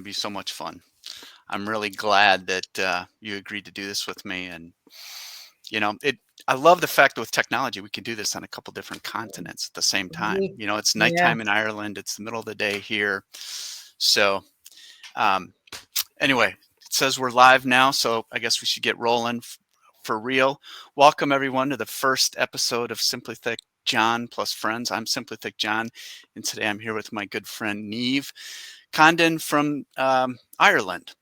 be so much fun. I'm really glad that you agreed to do this with me. And, I love the fact that with technology, we can do this on a couple different continents at the same time. Mhm. It's Yeah. nighttime in Ireland. It's the middle of the day here. So, um, anyway, it says we're live now. So I guess we should get rolling for real. Welcome everyone to the first episode of Simply Thick John plus Friends. I'm Simply Thick John, and today I'm here with my good friend Niamh Condon from Ireland.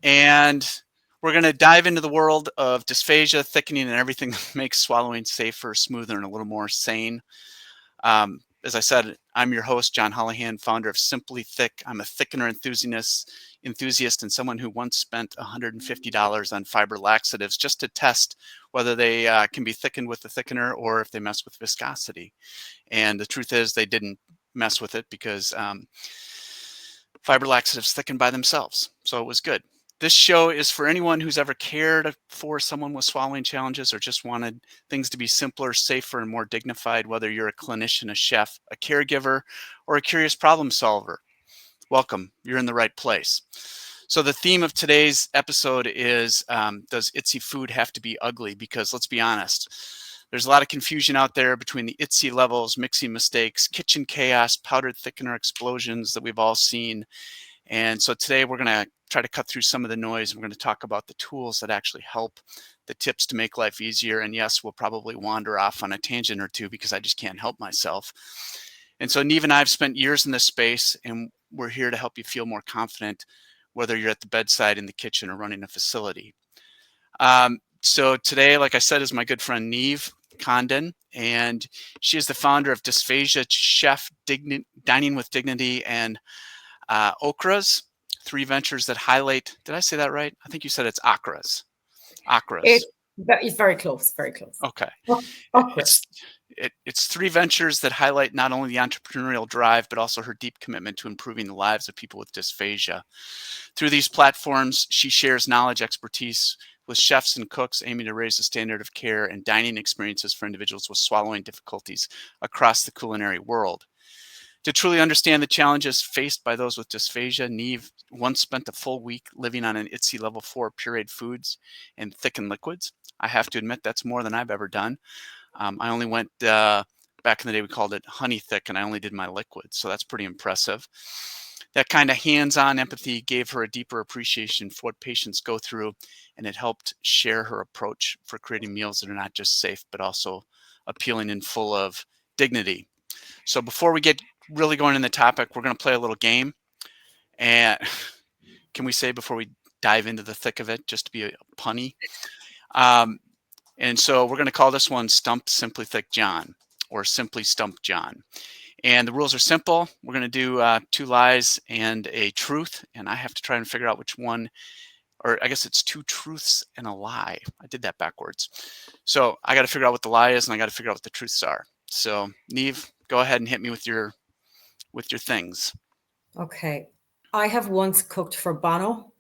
And we're going to dive into the world of dysphagia, thickening, and everything that makes swallowing safer, smoother, and a little more sane. As I said, I'm your host, John Holohan, founder of Simply Thick. I'm a thickener enthusiast and someone who once spent $150 on fiber laxatives just to test whether they can be thickened with the thickener or if they mess with viscosity. And the truth is they didn't mess with it because fiber laxatives thicken by themselves. So it was good. This show is for anyone who's ever cared for someone with swallowing challenges or just wanted things to be simpler, safer, and more dignified, whether you're a clinician, a chef, a caregiver, or a curious problem solver. Welcome, you're in the right place. So the theme of today's episode is, does IDDSI food have to be ugly? Because let's be honest, there's a lot of confusion out there between the IDDSI levels, mixing mistakes, kitchen chaos, powdered thickener explosions that we've all seen. And so today we're going to try to cut through some of the noise, and we're going to talk about the tools that actually help, the tips to make life easier. And yes, we'll probably wander off on a tangent or two because I just can't help myself. And so Niamh and I have spent years in this space, and we're here to help you feel more confident, whether you're at the bedside, in the kitchen, or running a facility. So today, like I said, is my good friend Niamh Condon, and she is the founder of Dysphagia Chef, Dining with Dignity, and Okras, 3 ventures that highlight, did I say that right? I think you said it's Akras. Akras. It's very close, very close. Okay. Awkward. It's 3 ventures that highlight not only the entrepreneurial drive, but also her deep commitment to improving the lives of people with dysphagia. Through these platforms, she shares knowledge, expertise with chefs and cooks aiming to raise the standard of care and dining experiences for individuals with swallowing difficulties across the culinary world. To truly understand the challenges faced by those with dysphagia, Niamh once spent a full week living on an IDDSI Level 4 pureed foods and thickened liquids. I have to admit that's more than I've ever done. I only went, back in the day we called it honey thick, and I only did my liquids, so that's pretty impressive. That kind of hands-on empathy gave her a deeper appreciation for what patients go through, and it helped share her approach for creating meals that are not just safe, but also appealing and full of dignity. So before we get really going in the topic, we're going to play a little game. And can we say before we dive into the thick of it, just to be punny? And so we're going to call this one Stump Simply Thick John, or Simply Stump John. And the rules are simple. We're going to do 2 lies and a truth, and I have to try and figure out which one, or I guess it's 2 truths and a lie. I did that backwards. So I got to figure out what the lie is, and I got to figure out what the truths are. So Niamh, go ahead and hit me with your things. Okay. I have once cooked for Bono.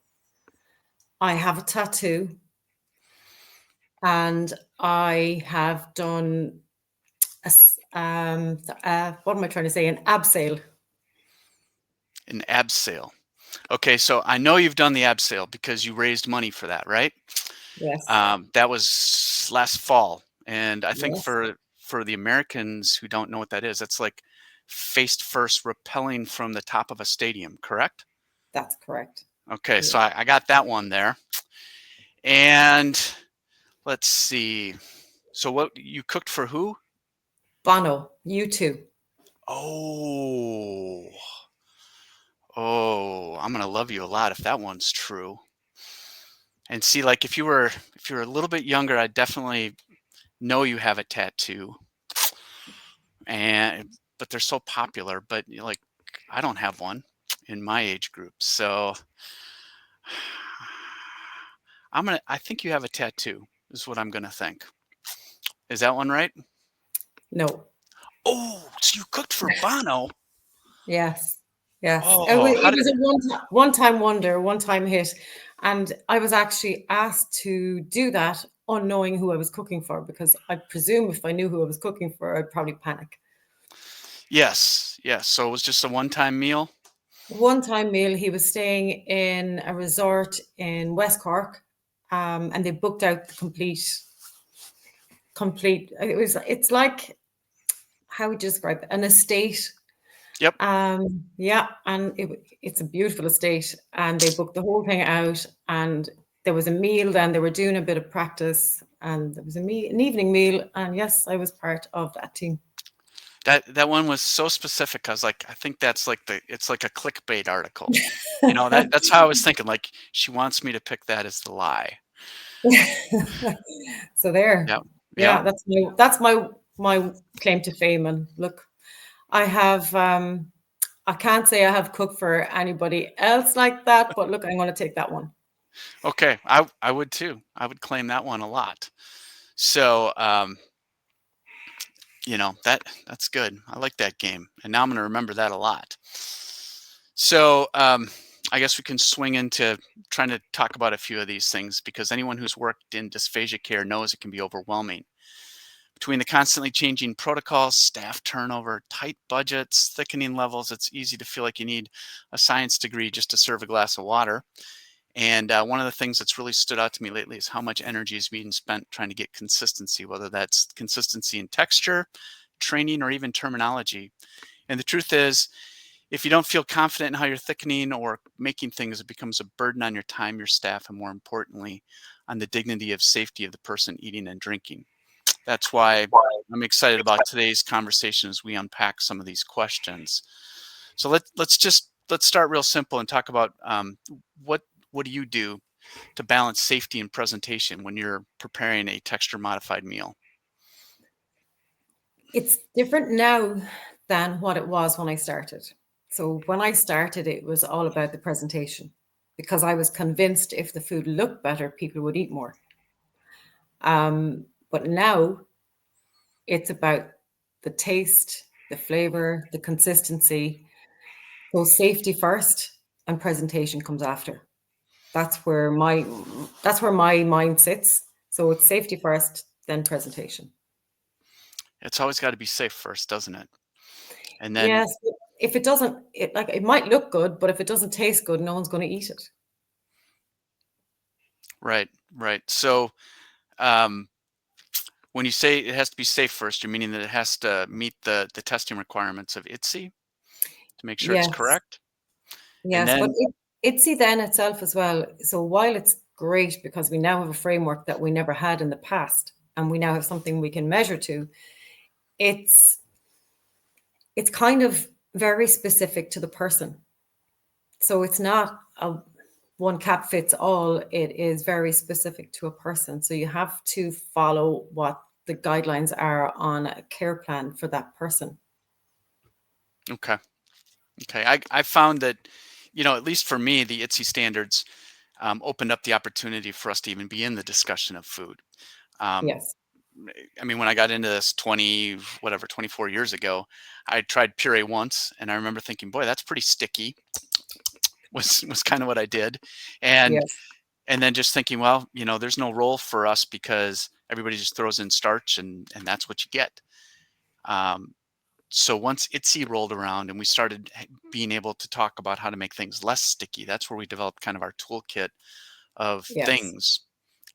I have a tattoo. And I have done what am I trying to say? An abseil. An abseil. Okay, so I know you've done the abseil because you raised money for that, right? Yes. That was last fall, and I think Yes. for the Americans who don't know what that is, it's like face first rappelling from the top of a stadium, correct? That's correct. Okay, so I got that one there. And let's see. So what you cooked for who? Bono, U2. Oh, I'm gonna love you a lot if that one's true. And see, like if you were a little bit younger, I definitely know you have a tattoo. But they're so popular. But like, I don't have one in my age group, so I think you have a tattoo. Is what I'm gonna think. Is that one right? No. Oh, so you cooked for Bono? Yes. Yes. It Oh, was, it was a one-time wonder, one-time hit. And I was actually asked to do that unknowing who I was cooking for, because I presume if I knew who I was cooking for, I'd probably panic. Yes. So it was just a one-time meal? one-time meal. He was staying in a resort in West Cork, and they booked out the complete. It's like, how would you describe it? An estate. Yep. Yeah, and it's a beautiful estate, and they booked the whole thing out, and there was a meal. Then they were doing a bit of practice, and there was an evening meal, and yes, I was part of that team. That one was so specific. I was like, I think that's like it's like a clickbait article. You know, that's how I was thinking. Like, she wants me to pick that as the lie. So there, Yep. yeah, Yep. that's my claim to fame. And look, I have I can't say I have cooked for anybody else like that, but look, I'm going to take that one. Okay. I would too. I would claim that one a lot. So, you know, that's good. I like that game. And now I'm going to remember that a lot. So, I guess we can swing into trying to talk about a few of these things, because anyone who's worked in dysphagia care knows it can be overwhelming. Between the constantly changing protocols, staff turnover, tight budgets, thickening levels, it's easy to feel like you need a science degree just to serve a glass of water. And one of the things that's really stood out to me lately is how much energy is being spent trying to get consistency, whether that's consistency in texture, training, or even terminology. And the truth is, if you don't feel confident in how you're thickening or making things, it becomes a burden on your time, your staff, and more importantly, on the dignity of safety of the person eating and drinking. That's why I'm excited about today's conversation as we unpack some of these questions. So let's start real simple and talk about what do you do to balance safety and presentation when you're preparing a texture modified meal? It's different now than what it was when I started. So when I started, it was all about the presentation because I was convinced if the food looked better, people would eat more. But now it's about the taste, the flavor, the consistency. So safety first and presentation comes after. That's where my mind sits. So it's safety first, then presentation. It's always got to be safe first, doesn't it? And then, Yes, if it doesn't, it might look good, but if it doesn't taste good, no one's going to eat it. right, right. So, um, when you say it has to be safe first, you're meaning that it has to meet the testing requirements of IDDSI to make sure it's Yes, correct. And yes, but then, IDDSI then itself as well. So while it's great because we now have a framework that we never had in the past, and we now have something we can measure to, it's it's kind of very specific to the person. So it's not a one cap fits all. It is very specific to a person. So you have to follow what the guidelines are on a care plan for that person. okay, okay. I found that, you know, at least for me, the IDDSI standards opened up the opportunity for us to even be in the discussion of food. Um, Yes. I mean, when I got into this 20, whatever, 24 years ago, I tried puree once, and I remember thinking, boy, that's pretty sticky. Was kind of what I did, and Yes. and then just thinking, well, you know, there's no role for us because everybody just throws in starch, and that's what you get. Um, so once ITSE rolled around and we started being able to talk about how to make things less sticky, that's where we developed kind of our toolkit of Yes. things.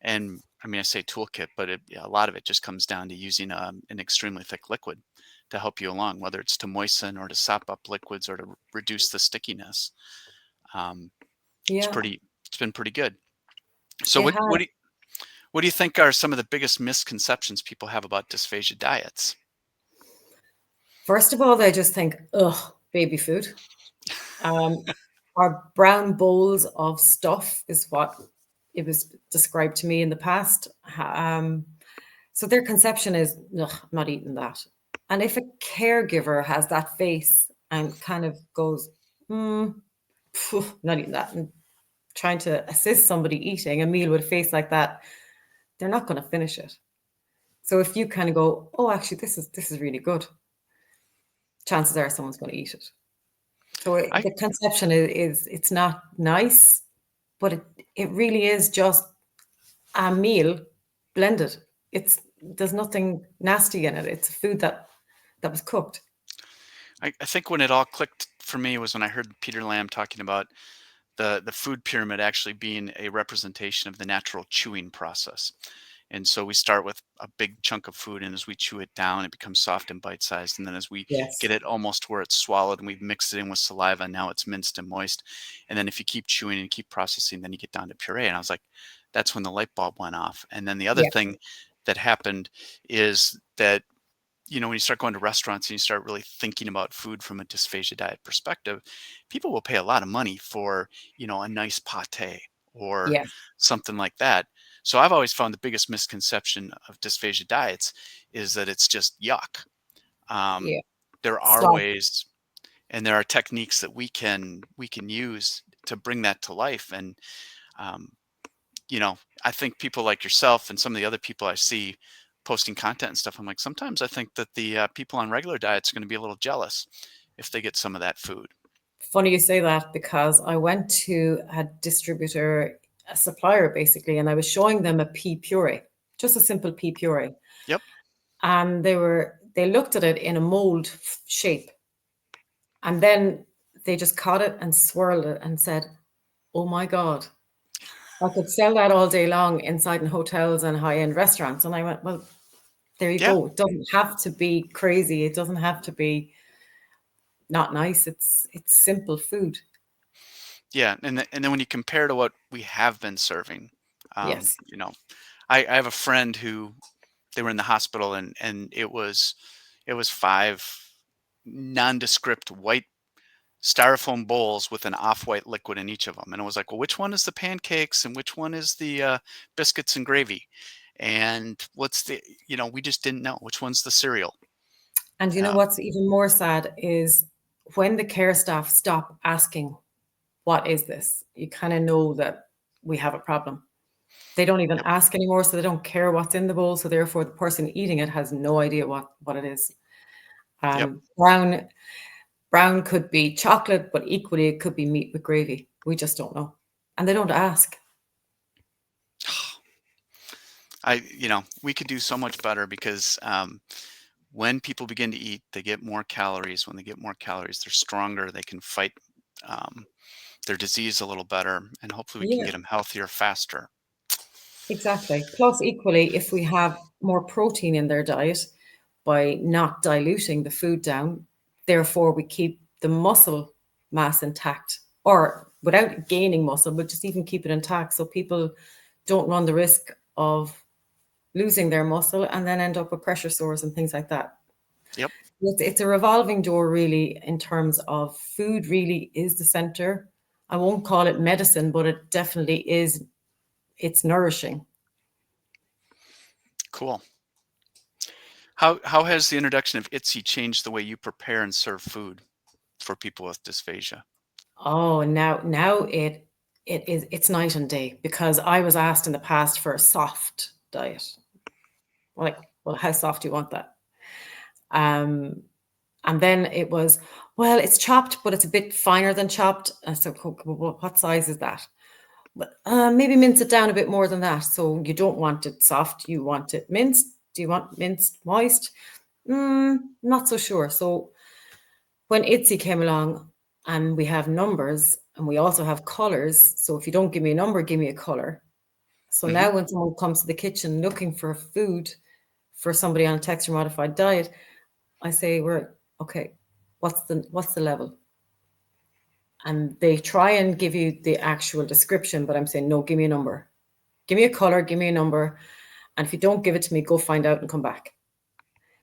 And I mean, I say toolkit, but yeah, a lot of it just comes down to using an extremely thick liquid to help you along, whether it's to moisten or to sop up liquids or to reduce the stickiness. Um, it's Yeah. pretty, it's been pretty good. So It has. what do you think are some of the biggest misconceptions people have about dysphagia diets? First of all, they just think, ugh, baby food. Um, our brown bowls of stuff is what it was described to me in the past. So their conception is, ugh, I'm not eating that. And if a caregiver has that face and kind of goes, phew, not eating that, and trying to assist somebody eating a meal with a face like that, they're not going to finish it. So if you kind of go, oh, actually, this is really good, chances are someone's going to eat it. So I the conception is it's not nice, but it really is just a meal blended. There's nothing nasty in it. It's a food that was cooked. I think when it all clicked for me was when I heard Peter Lamb talking about the food pyramid actually being a representation of the natural chewing process. And so we start with a big chunk of food, and as we chew it down, it becomes soft and bite-sized. And then as we Yes. get it almost to where it's swallowed and we've mixed it in with saliva, now it's minced and moist. And then if you keep chewing and keep processing, then you get down to puree. And I was like, that's when the light bulb went off. And then the other Yeah. thing that happened is that, when you start going to restaurants and you start really thinking about food from a dysphagia diet perspective, people will pay a lot of money for, a nice pate or Yes. something like that. So I've always found the biggest misconception of dysphagia diets is that it's just yuck. Um, Yeah. there are Slop. ways and there are techniques that we can use to bring that to life. And um, I think people like yourself and some of the other people I see posting content and stuff, I'm like, sometimes I think that the people on regular diets are going to be a little jealous if they get some of that food. Funny you say that because I went to a distributor, a supplier basically, and I was showing them a pea puree, just a simple pea puree. Yep. And they looked at it in a mold shape. And then they just caught it and swirled it and said, "Oh my God, I could sell that all day long inside in hotels and high-end restaurants." And I went, "Well, there you Yeah. go. It doesn't have to be crazy. It doesn't have to be not nice. It's simple food." Yeah. And then when you compare to what we have been serving, Yes. I have a friend who they were in the hospital, and it was five nondescript white styrofoam bowls with an off-white liquid in each of them. And it was like, well, which one is the pancakes and which one is the biscuits and gravy? And what's we just didn't know which one's the cereal. And you know Um, what's even more sad is when the care staff stop asking, "What is this?" You kind of know that we have a problem. They don't even yep, ask anymore, so they don't care what's in the bowl. So therefore, the person eating it has no idea what it is. yep. Brown could be chocolate, but equally it could be meat with gravy. We just don't know, and they don't ask. We could do so much better because when people begin to eat, they get more calories. When they get more calories, they're stronger. They can fight um, their disease a little better, and hopefully we can Yeah, get them healthier faster. exactly. Plus, equally, if we have more protein in their diet by not diluting the food down, therefore we keep the muscle mass intact, or without gaining muscle, but just even keep it intact, so people don't run the risk of losing their muscle and then end up with pressure sores and things like that. Yep. It's a revolving door, really, in terms of food, really is the center. I won't call it medicine, but it definitely is. It's nourishing. Cool. How has the introduction of IDDSI changed the way you prepare and serve food for people with dysphagia? Oh, now it's night and day, because I was asked in the past for a soft diet. Like, well, how soft do you want that? Um, and then it was, well, it's chopped, but it's a bit finer than chopped. And so, what size is that? But maybe mince it down a bit more than that. So you don't want it soft, you want it minced. Do you want minced moist? Not so sure. So when IDDSI came along, and we have numbers and we also have colors. So if you don't give me a number, give me a color. So Hmm. now when someone comes to the kitchen looking for food for somebody on a texture modified diet, I say, we're okay, what's the level? And they try and give you the actual description, but I'm saying, no, give me a number. Give me a color, give me a number. And if you don't give it to me, go find out and come back.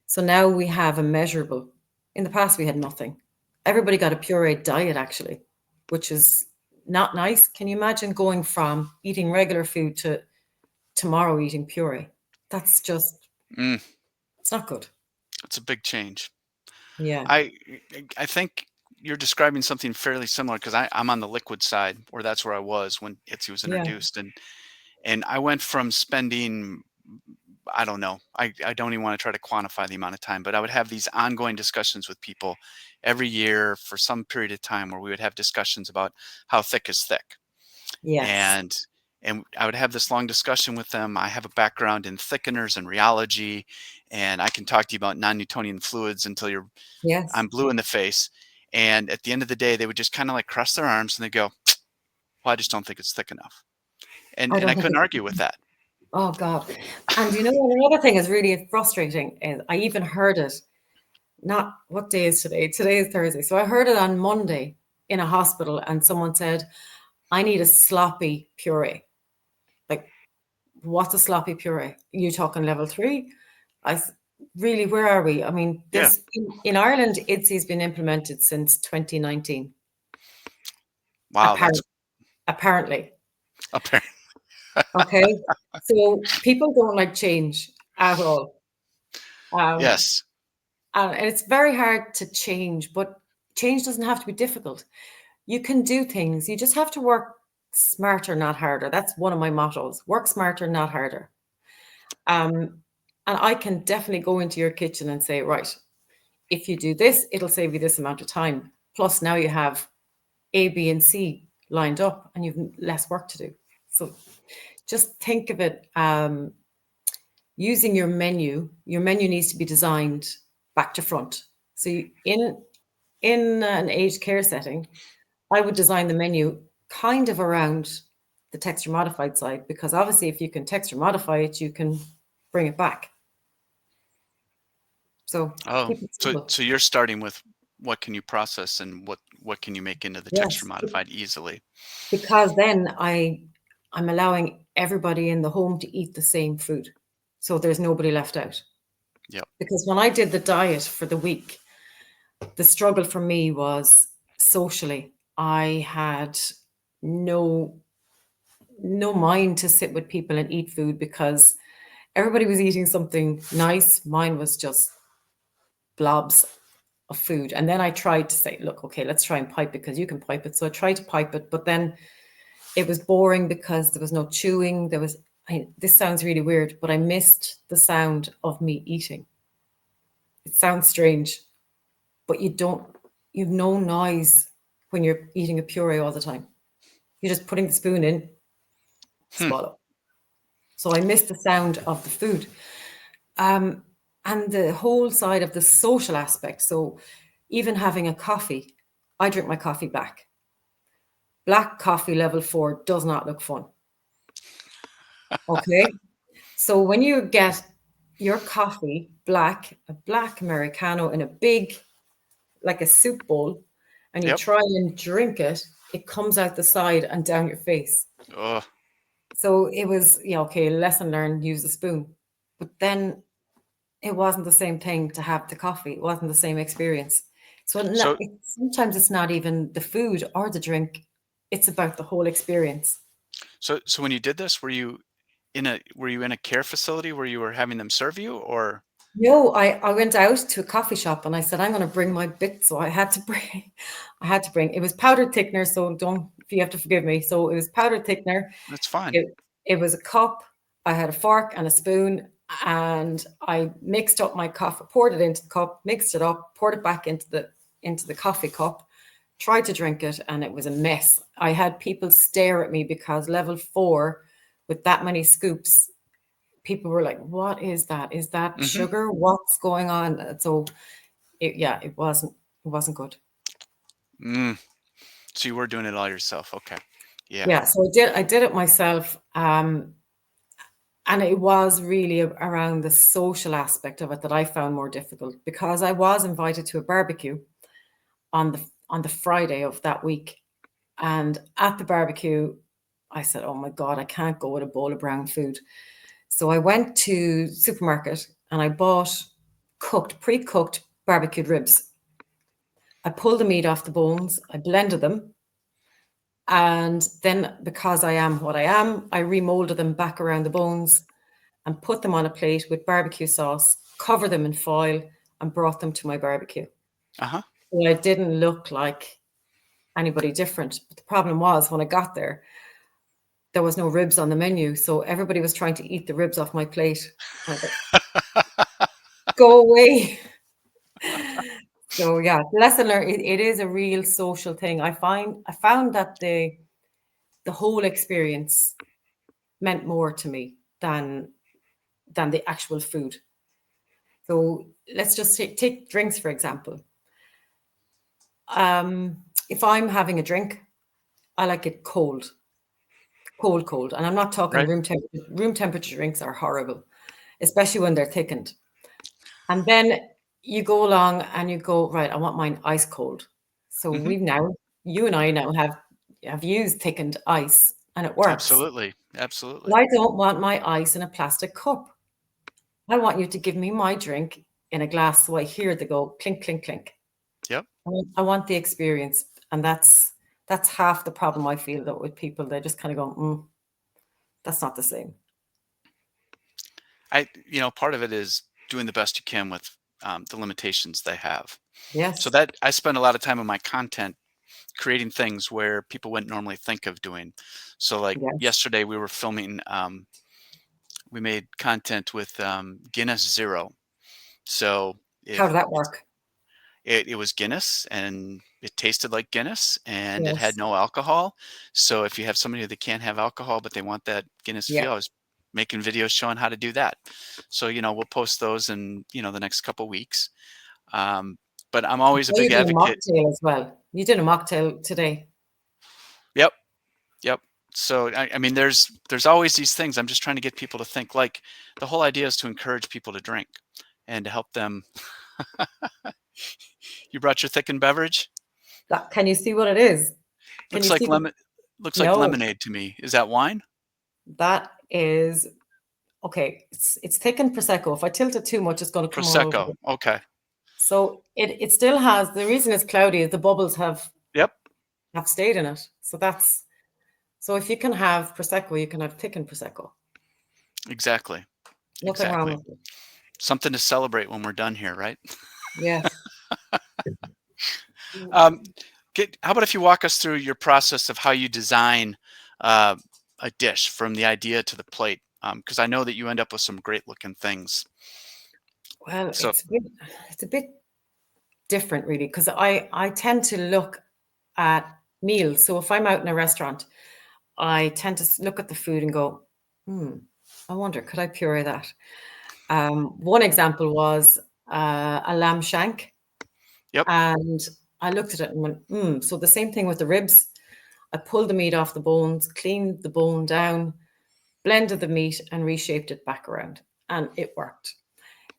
So now we have a measurable. In the past, we had nothing. Everybody got a pureed diet, actually, which is not nice. Can you imagine going from eating regular food to tomorrow eating puree? That's just, Mm, it's not good. it's a big change. Yeah. I I think you're describing something fairly similar because I'm on the liquid side, or that's where I was when IDDSI was Yeah. introduced, and I went from spending, I don't know, I don't even want to try to quantify the amount of time, but I would have these ongoing discussions with people every year for some period of time where we would have discussions about how thick is thick. Yes. And I would have this long discussion with them. I have a background in thickeners and rheology, and I can talk to you about non-Newtonian fluids until Yes. I'm blue in the face. And at the end of the day, they would just kind of like cross their arms and they go, well, I just don't think it's thick enough. I And don't I think couldn't it's, argue with that. oh God. And another thing is really frustrating is I even heard it, not, what day is today? Today is Thursday. So I heard it on Monday in a hospital and someone said, I need a sloppy puree. Like, what's a sloppy puree? Are you talking level 3? Really, where are we? I mean, Yeah. this in Ireland, IDDSI has been implemented since 2019. Wow. That's Apparently. apparent. Okay. So people don't like change at all. Yes. And it's very hard to change, but change doesn't have to be difficult. You can do things. You just have to work smarter, not harder. That's one of my mottos. Work smarter, not harder. And I can definitely go into your kitchen and say, right, if you do this, it'll save you this amount of time. Plus, now you have A, B, and C lined up and you've less work to do. So just think of it using your menu. Your menu needs to be designed back to front. So in an aged care setting, I would design the menu kind of around the texture modified side, because obviously if you can texture modify it, you can bring it back. So Oh, keep it simple. so you're starting with what can you process and what can you make into the texture Yes, modified easily? because then I'm allowing everybody in the home to eat the same food. So there's nobody left out. Yep. Because when I did the diet for the week, the struggle for me was socially. I had no mind to sit with people and eat food because everybody was eating something nice. Mine was just blobs of food. And then I tried to say, look, okay, let's try and pipe it because you can pipe it. So I tried to pipe it, but then it was boring because there was no chewing. This sounds really weird, but I missed the sound of me eating. It sounds strange, but you've no noise when you're eating a puree all the time. You're just putting the spoon in, Hmm. swallow. So I missed the sound of the food. And the whole side of the social aspect. So even having a coffee, I drink my coffee black. Black coffee level 4 does not look fun. Okay. So when you get your coffee black, a black Americano in a big, like a soup bowl, and you Yep. try and drink it, it comes out the side and down your face. Oh, So it was, okay, lesson learned, use a spoon. But then it wasn't the same thing to have the coffee. It wasn't the same experience. So so sometimes it's not even the food or the drink. It's about the whole experience. so when you did this, were you in a care facility where you were having them serve you, or? No, I went out to a coffee shop and I said, I'm going to bring my bits. So I had to bring, it was powdered thickener. So if you have to forgive me. So it was powdered thickener. That's fine. It was a cup. I had a fork and a spoon and I mixed up my coffee, poured it into the cup, mixed it up, poured it back into the coffee cup, tried to drink it, and it was a mess. I had people stare at me because level 4 with that many scoops, people were like, what is that? Is that Hmm. sugar? What's going on? So it wasn't good. Mm. So you were doing it all yourself. Okay. Yeah. Yeah, so I did it myself. And it was really around the social aspect of it that I found more difficult, because I was invited to a barbecue on the Friday of that week. And at the barbecue, I said, oh my God, I can't go with a bowl of brown food. So I went to supermarket and I bought pre-cooked barbecued ribs. I pulled the meat off the bones, I blended them, and then, because I am what I am, I remolded them back around the bones and put them on a plate with barbecue sauce, cover them in foil, and brought them to my barbecue. Uh-huh. So I didn't look like anybody different. But the problem was, when I got there was no ribs on the menu. So everybody was trying to eat the ribs off my plate. I was like, go away. So yeah, lesson learned. It is a real social thing. I found that the whole experience meant more to me than the actual food. So let's just take drinks, for example. If I'm having a drink, I like it cold, cold, cold. And I'm not talking Right. room temperature. Room temperature drinks are horrible, especially when they're thickened. And then you go along and you go, right, I want mine ice cold. So Hmm. you and I now have used thickened ice and it works. Absolutely. But Absolutely. I don't want my ice in a plastic cup. I want you to give me my drink in a glass so I hear the go clink, clink, clink. Yep. I want the experience. And that's half the problem I feel that with people. They just kind of go, that's not the same. Part of it is doing the best you can with the limitations they have. So Yes. that I spend a lot of time on my content creating things where people wouldn't normally think of doing. So like Yes. yesterday we were filming, we made content with Guinness Zero. So How if did that work? it was Guinness and it tasted like Guinness and it had Yes. no alcohol. So if you have somebody that can't have alcohol, but they want that Guinness Yeah. feel, I was making videos showing how to do that. So, we'll post those in, the next couple weeks. But I'm always a Well, you big did a advocate. mocktail as well. You did a mocktail today. Yep. Yep. So I mean, there's always these things. I'm just trying to get people to think. Like the whole idea is to encourage people to drink and to help them. You brought your thickened beverage. Can you see what it is? Can Looks you like see the lemon. Looks like no, lemonade to me. Is that wine? that is okay. It's thickened prosecco. If I tilt it too much, it's going to come all over. Prosecco. Okay. So it still has the reason it's cloudy is the bubbles Yep. have stayed in it. So if you can have prosecco, you can have thickened prosecco. Exactly. Nothing wrong Exactly. with it. Something to celebrate when we're done here, right? Yes. Um, how about if you walk us through your process of how you design uh, a dish from the idea to the plate? Because I know that you end up with some great looking things. Well, So, it's a bit different really because I tend to look at meals. So if I'm out in a restaurant, I tend to look at the food and go, I wonder, could I puree that? One example was a lamb shank, yep. and I looked at it and went, So the same thing with the ribs. I pulled the meat off the bones, cleaned the bone down, blended the meat, and reshaped it back around, and it worked.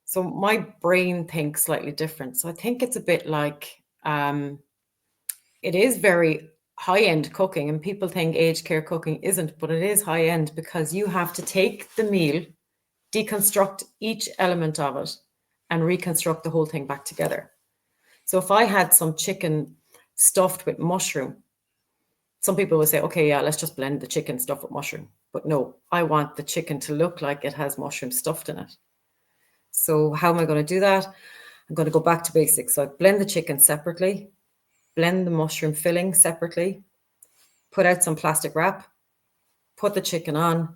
So my brain thinks slightly different. So I think it's a bit like it is very high end cooking, and people think aged care cooking isn't, but it is high end because you have to take the meal, deconstruct each element of it, and reconstruct the whole thing back together. So if I had some chicken stuffed with mushroom, some people would say, okay, yeah, let's just blend the chicken stuffed with mushroom. But no, I want the chicken to look like it has mushroom stuffed in it. So how am I going to do that? I'm going to go back to basics. So I blend the chicken separately, blend the mushroom filling separately, put out some plastic wrap, put the chicken on,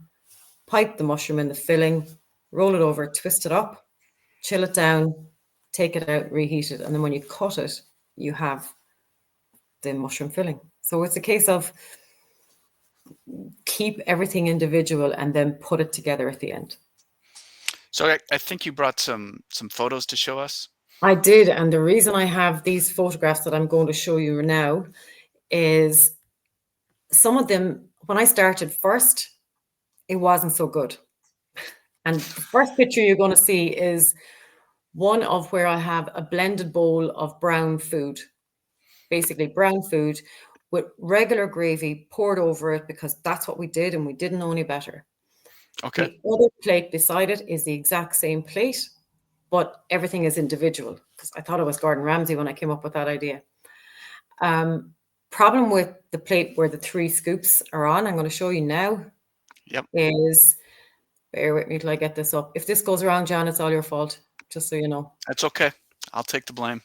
pipe the mushroom in the filling, roll it over, twist it up, chill it down, take it out, reheat it. And then when you cut it, you have the mushroom filling. So it's a case of keep everything individual and then put it together at the end. So I think you brought some photos to show us. I did. And the reason I have these photographs that I'm going to show you now is some of them, when I started first, it wasn't so good. And the first picture you're going to see is one of where I have a blended bowl of brown food, basically brown food with regular gravy poured over it because that's what we did and we didn't know any better. Okay. The other plate beside it is the exact same plate, but everything is individual because I thought it was Gordon Ramsay when I came up with that idea. Problem with the plate where the 3 scoops are on, I'm going to show you now, Yep. is, bear with me till I get this up. If this goes wrong, John, it's all your fault, just so you know. That's okay. I'll take the blame.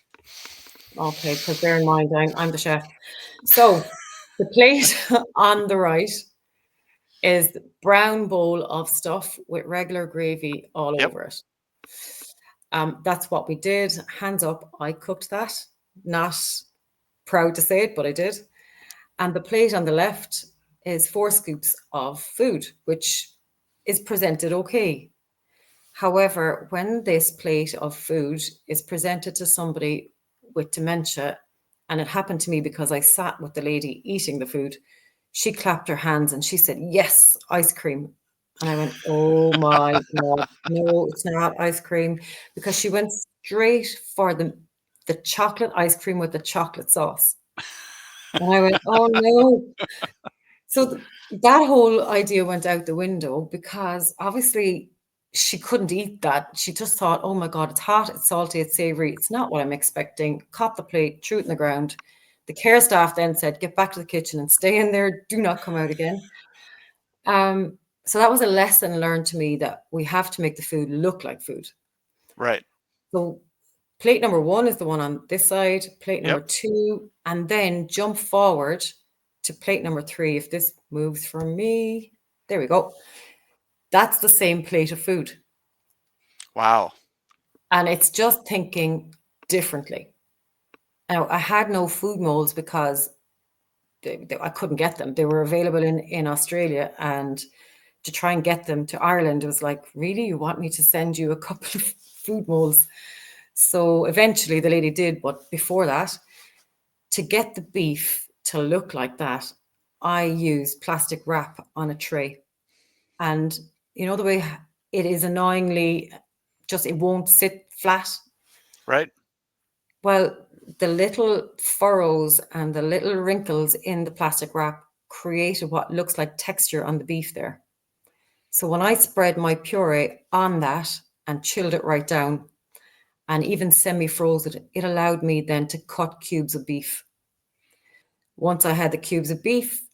Okay, because bear in mind, I'm the chef. So the plate on the right is the brown bowl of stuff with regular gravy all Yep. over it. That's what we did. Hands up, I cooked that. Not proud to say it, but I did. And the plate on the left is 4 scoops of food, which is presented okay. However, when this plate of food is presented to somebody with dementia, And it happened to me because I sat with the lady eating the food. She clapped her hands and she said, "Yes, ice cream." And I went, "Oh my God, no, it's not ice cream." Because she went straight for the chocolate ice cream with the chocolate sauce. And I went, "Oh no." So that whole idea went out the window because obviously she couldn't eat that. She just thought, "Oh my God, it's hot, it's salty, it's savory. It's not what I'm expecting." Caught the plate, threw it in the ground. The care staff then said, "Get back to the kitchen and stay in there. Do not come out again." So that was a lesson learned to me that we have to make the food look like food. Right. So plate number 1 is the one on this side, plate number Yep. 2, and then jump forward to plate number 3. If this moves for me, there we go. That's the same plate of food. Wow. And it's just thinking differently. Now, I had no food molds because I couldn't get them. They were available in Australia, and to try and get them to Ireland, it was like, "Really? You want me to send you a couple of food molds?" So eventually the lady did, but before that, to get the beef to look like that, I used plastic wrap on a tray. And you know the way it is annoyingly just, it won't sit flat. Right. Well, the little furrows and the little wrinkles in the plastic wrap created what looks like texture on the beef there. So when I spread my puree on that and chilled it right down and even semi-froze it, it allowed me then to cut cubes of beef. Once I had the cubes of beef,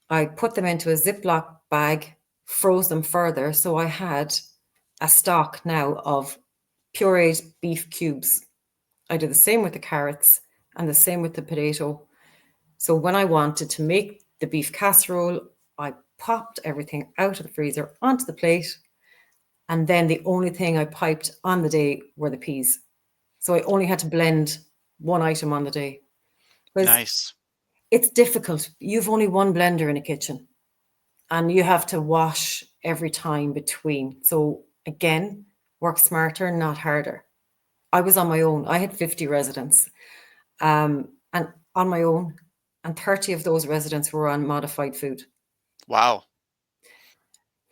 I put them into a Ziploc bag, froze them further. So I had a stock now of pureed beef cubes. I did the same with the carrots and the same with the potato. So when I wanted to make the beef casserole, I popped everything out of the freezer onto the plate. And then the only thing I piped on the day were the peas. So I only had to blend one item on the day. Because Nice. it's difficult. You've only one blender in a kitchen and you have to wash every time between. So again, work smarter, not harder. I was on my own. I had 50 residents, and on my own, and 30 of those residents were on modified food. Wow.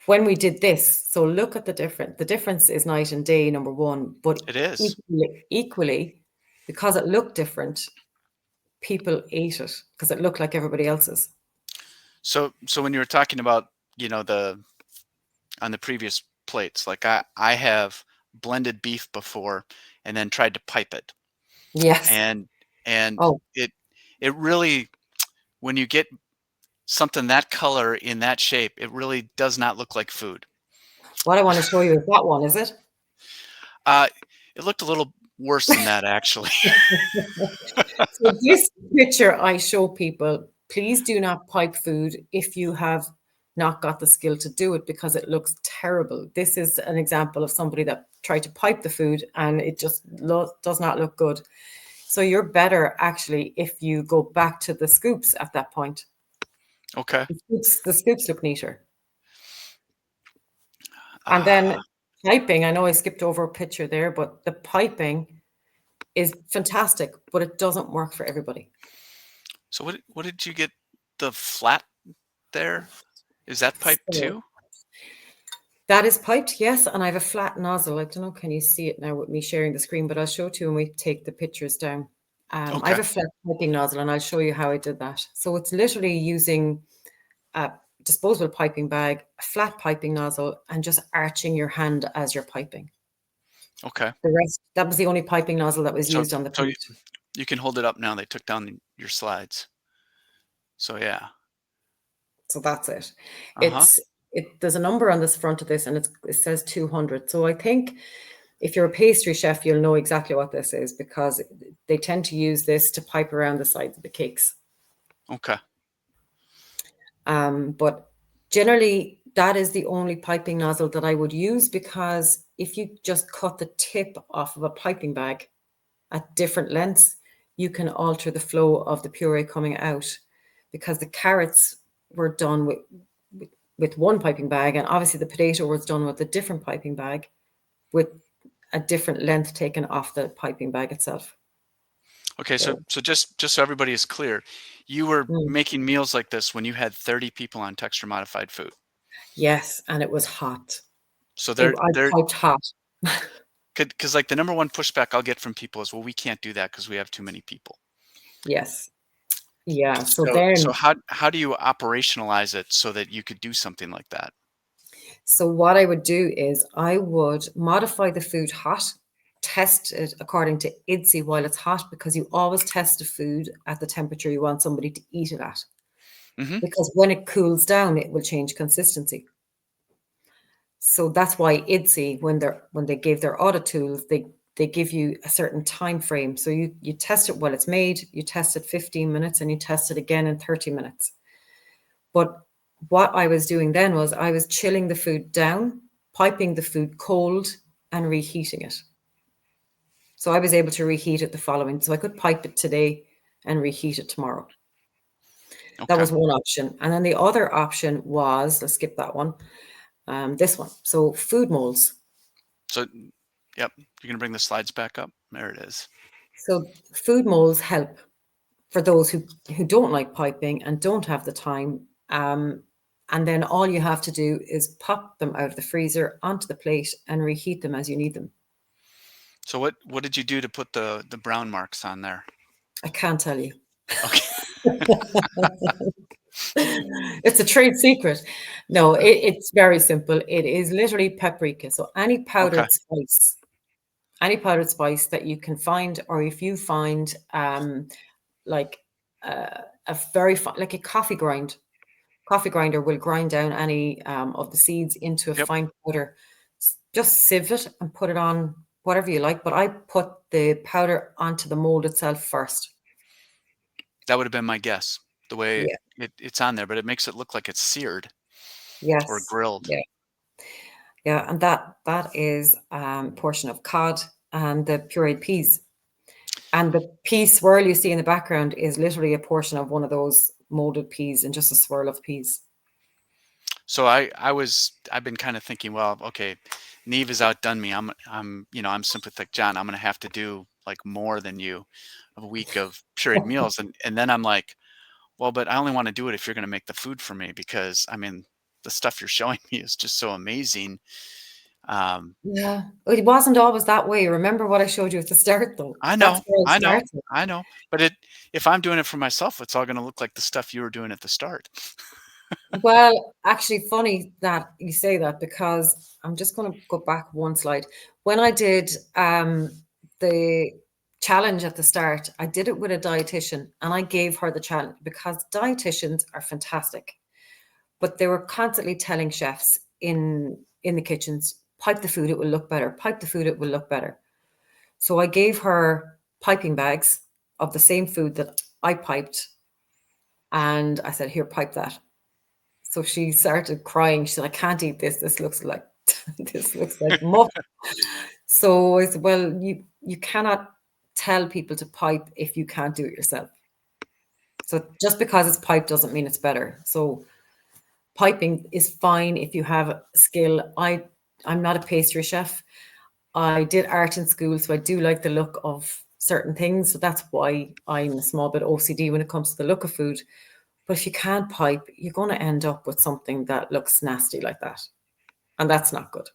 When we did this, so look at the difference. The difference is night and day, number one, but It is. equally, because it looked different, people ate it because it looked like everybody else's. So when you were talking about, on the previous plates, like I have blended beef before and then tried to pipe it. Yes. And Oh, it really, when you get something that color in that shape, it really does not look like food. what I want to show you is that one, is it? Uh, it looked a little worse than that, actually. So this picture I show people, please do not pipe food if you have not got the skill to do it because it looks terrible. This is an example of somebody that tried to pipe the food and it just does not look good. So you're better actually if you go back to the scoops at that point. Okay. The scoops look neater. And Ah, then piping, I know I skipped over a picture there, but the piping is fantastic, but it doesn't work for everybody. so what did you get the flat there? Is that pipe So too? that is piped, yes, and I have a flat nozzle. I don't know, can you see it now with me sharing the screen, but I'll show it to you when we take the pictures down. I have Okay. a flat piping nozzle and I'll show you how I did that. So it's literally using a disposable piping bag, a flat piping nozzle, and just arching your hand as you're piping. Okay. The rest, that was the only piping nozzle that was So used on the so plate. you can hold it up now. They took down your slides. So yeah. So that's it. Uh-huh. There's a number on this front of this and it says 200. So I think if you're a pastry chef, you'll know exactly what this is because they tend to use this to pipe around the sides of the cakes. Okay. But generally, that is the only piping nozzle that I would use because if you just cut the tip off of a piping bag at different lengths, you can alter the flow of the puree coming out because the carrots were done with one piping bag, and obviously the potato was done with a different piping bag with a different length taken off the piping bag itself. Okay, so So, so just so everybody is clear, you were mm, making meals like this when you had 30 people on texture modified food. yes, and it was hot. So I they're piped hot. because like the number one pushback I'll get from people is, well, we can't do that because we have too many people. Yes. Yeah. So So then, how do you operationalize it so that you could do something like that? so what I would do is I would modify the food hot, test it according to IDDSI while it's hot, because you always test the food at the temperature you want somebody to eat it at. Hmm. Because when it cools down, it will change consistency. So that's why IDDSI, when they gave their audit tools, they give you a certain time frame. So you test it while it's made, you test it 15 minutes, and you test it again in 30 minutes. But what I was doing then was I was chilling the food down, piping the food cold, and reheating it. So I was able to reheat it the following. So I could pipe it today and reheat it tomorrow. That Okay. was one option. And then the other option was, let's skip that one, this one. So food molds. So, yep, you're gonna bring the slides back up. There it is. So food molds help for those who don't like piping and don't have the time. And then all you have to do is pop them out of the freezer onto the plate and reheat them as you need them. So what did you do to put the brown marks on there? I can't tell you. Okay. It's a trade secret. No, it's very simple. It is literally paprika. So Okay. any powdered spice that you can find, or if you find like a very fine, like a coffee grinder will grind down any of the seeds into a Yep. fine powder. Just sieve it and put it on whatever you like. But I put the powder onto the mold itself first. That would have been my guess. The way Yeah. it's on there, but it makes it look like it's seared or Yes. grilled. Yeah. Yeah. And that is portion of cod and the pureed peas. And the pea swirl you see in the background is literally a portion of one of those molded peas and just a swirl of peas. So I've been kind of thinking, well, okay, Niamh has outdone me. I'm sympathetic John. I'm gonna have to do like more than you, a week of pureed meals, and then I'm like, well, but I only want to do it if you're gonna make the food for me because I mean the stuff you're showing me is just so amazing. Um, Yeah. It wasn't always that way. Remember what I showed you at the start, though? I That's know, where I I know, started. I know, but if I'm doing it for myself, it's all gonna look like the stuff you were doing at the start. Well, actually, funny that you say that, because I'm just going to go back one slide. When I did the challenge at the start, I did it with a dietitian, and I gave her the challenge because dietitians are fantastic, but they were constantly telling chefs in the kitchens, pipe the food, it will look better. Pipe the food, it will look better. So I gave her piping bags of the same food that I piped, and I said, "Here, pipe that." So she started crying. She said, "I can't eat this. This looks like this looks like muck." So I said, "Well, you cannot tell people to pipe if you can't do it yourself. So just because it's piped doesn't mean it's better. So piping is fine if you have skill. I'm not a pastry chef. I did art in school, so I do like the look of certain things. So that's why I'm a small bit OCD when it comes to the look of food. But if you can't pipe, you're going to end up with something that looks nasty like that. And that's not good.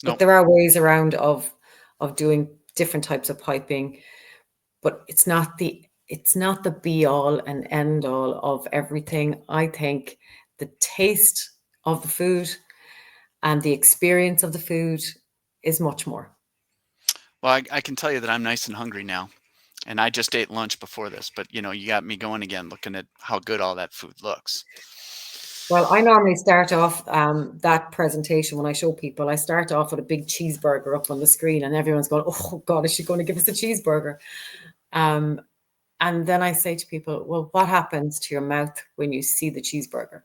But Nope. there are ways around of doing different types of piping, but it's not the be all and end all of everything. I think the taste of the food and the experience of the food is much more. Well, I can tell you that I'm nice and hungry now. And I just ate lunch before this, but you got me going again, looking at how good all that food looks. Well, I normally start off that presentation when I show people. I start off with a big cheeseburger up on the screen, and everyone's going, "Oh God, is she going to give us a cheeseburger?" Um, and then I say to people, "Well, what happens to your mouth when you see the cheeseburger?"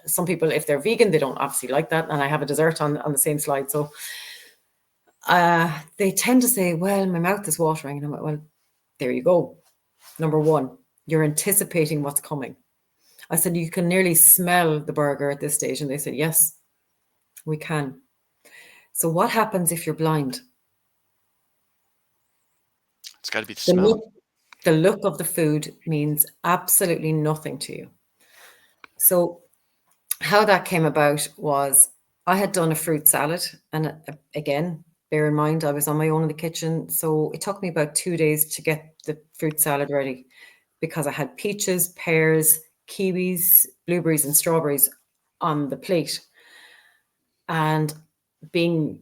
Some people, if they're vegan, they don't obviously like that, and I have a dessert on the same slide. So they tend to say, "Well, my mouth is watering," and I'm like, "Well, there you go. Number one, you're anticipating what's coming." I said, "You can nearly smell the burger at this stage." And they said, "Yes, we can." So what happens if you're blind? got to be the The smell. look, the look of the food means absolutely nothing to you. So how that came about was I had done a fruit salad, and again, bear in mind I was on my own in the kitchen, so it took me about 2 days to get the fruit salad ready because I had peaches, pears, kiwis, blueberries, and strawberries on the plate. And being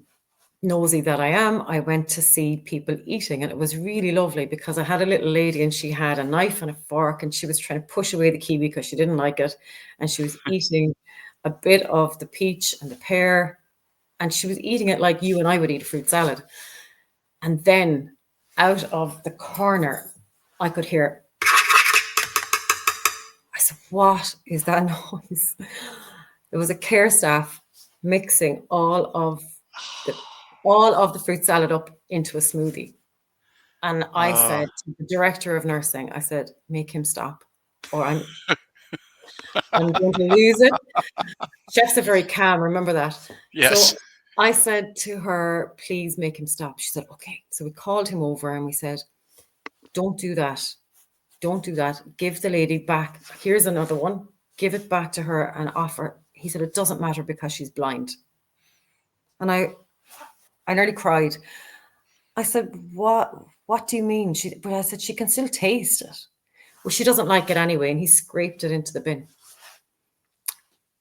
nosy that I am, I went to see people eating, and it was really lovely because I had a little lady and she had a knife and a fork and she was trying to push away the kiwi because she didn't like it, and she was eating a bit of the peach and the pear, and she was eating it like you and I would eat a fruit salad. And then out of the corner, I could hear, I said, "What is that noise?" It was a care staff mixing the all of the fruit salad up into a smoothie. And I Oh, said to the director of nursing, I said, "Make him stop, or I'm going to lose it." Chefs are very calm, remember that. So yes. I said to her, "Please make him stop." She said, "Okay." So we called him over and we said, "Don't do that. Don't do that. Give the lady back. Here's another one. Give it back to her and offer." He said, "It doesn't matter because she's blind." And I nearly cried. I said, What do you mean?" But I said, "She can still taste it." "Well, she doesn't like it anyway." And he scraped it into the bin.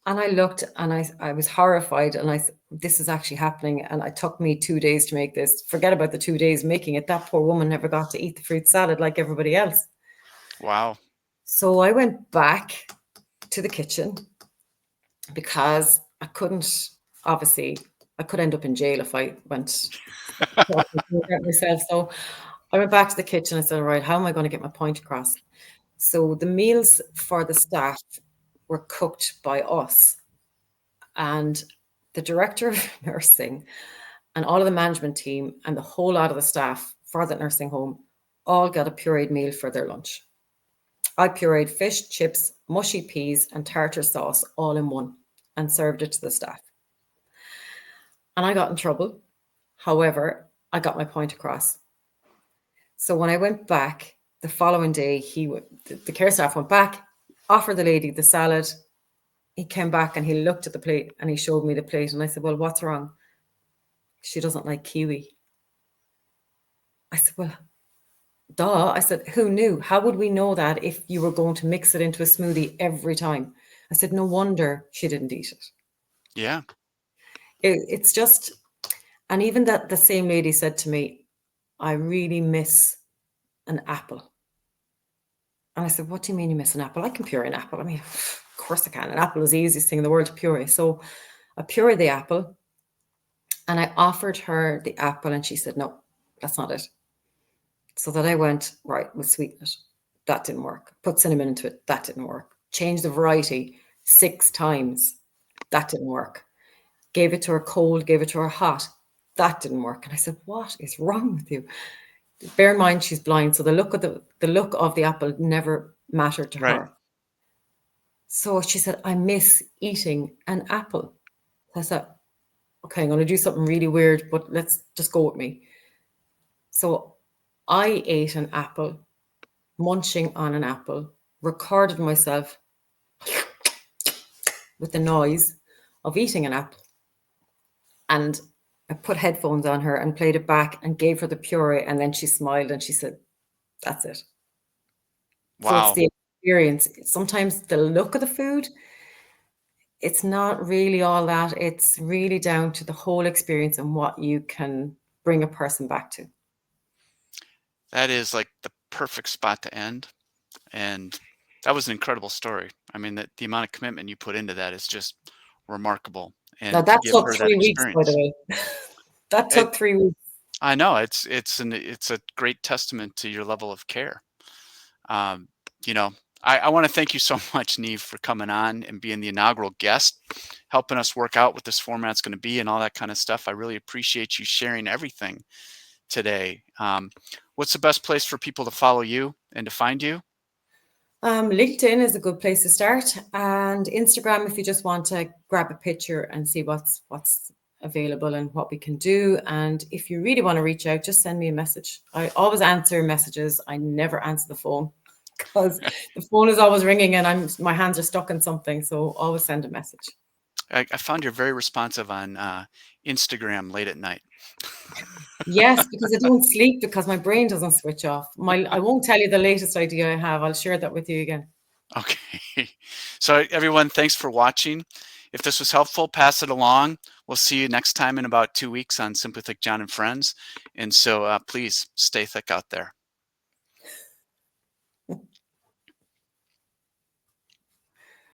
And I looked and I was horrified. And this is actually happening. And it took me 2 days to make this. Forget about the 2 days making it. That poor woman never got to eat the fruit salad like everybody else. Wow. So I went back to the kitchen because I couldn't, obviously, I could end up in jail if I went talking about myself. So I went back to the kitchen. I said, "All right, how am I going to get my point across?" So the meals for the staff were cooked by us, and the director of nursing and all of the management team and the whole lot of the staff for that nursing home all got a pureed meal for their lunch. I pureed fish, chips, mushy peas, and tartar sauce all in one and served it to the staff. And I got in trouble. However, I got my point across. So when I went back the following day, the care staff went back, offered the lady the salad. He came back and he looked at the plate and he showed me the plate. And I said, "Well, what's wrong?" "She doesn't like kiwi." I said, "Well, duh." I said, "Who knew? How would we know that if you were going to mix it into a smoothie every time?" I said, "No wonder she didn't eat it." Yeah. It's just, and even that the same lady said to me, "I really miss an apple." And I said, "What do you mean you miss an apple?" "I can puree an apple." I mean, of course I can. An apple is the easiest thing in the world to puree. So I pureed the apple and I offered her the apple and she said, "No, that's not it." So that I went, right, we'll sweeten it. That didn't work. Put cinnamon into it. That didn't work. Changed the variety 6 times. That didn't work. Gave it to her cold, gave it to her hot. That didn't work. And I said, "What is wrong with you?" Bear in mind she's blind, so the look of the apple never mattered to Right. her. So she said, "I miss eating an apple." So I said, "Okay, I'm going to do something really weird, but let's just go with me." So I ate an apple, munching on an apple, recorded myself with the noise of eating an apple, and I put headphones on her and played it back and gave her the puree, and then she smiled and she said, "That's it." So it's Wow. the experience. Sometimes the look of the food, it's not really all that. It's really down to the whole experience and what you can bring a person back to. That is like the perfect spot to end. And that was an incredible story. I mean, the amount of commitment you put into that is just remarkable. Now And to that give took her that 3 weeks, by the experience, way. That it, took 3 weeks. I know it's a great testament to your level of care. Um, you know, I want to thank you so much, Niamh, for coming on and being the inaugural guest, helping us work out what this format's going to be and all that kind of stuff. I really appreciate you sharing everything today. What's the best place for people to follow you and to find you? LinkedIn is a good place to start, and Instagram if you just want to grab a picture and see what's available and what we can do. And if you really want to reach out, just send me a message. I always answer messages. I never answer the phone because the phone is always ringing and my hands are stuck in something. So always send a message. I found you're very responsive on Instagram late at night. Yes, because I don't sleep because my brain doesn't switch off. I won't tell you the latest idea I have. I'll share that with you again. Okay. So everyone, thanks for watching. If this was helpful, pass it along. We'll see you next time in about 2 weeks on Simply Thick John and Friends. And so please stay thick out there.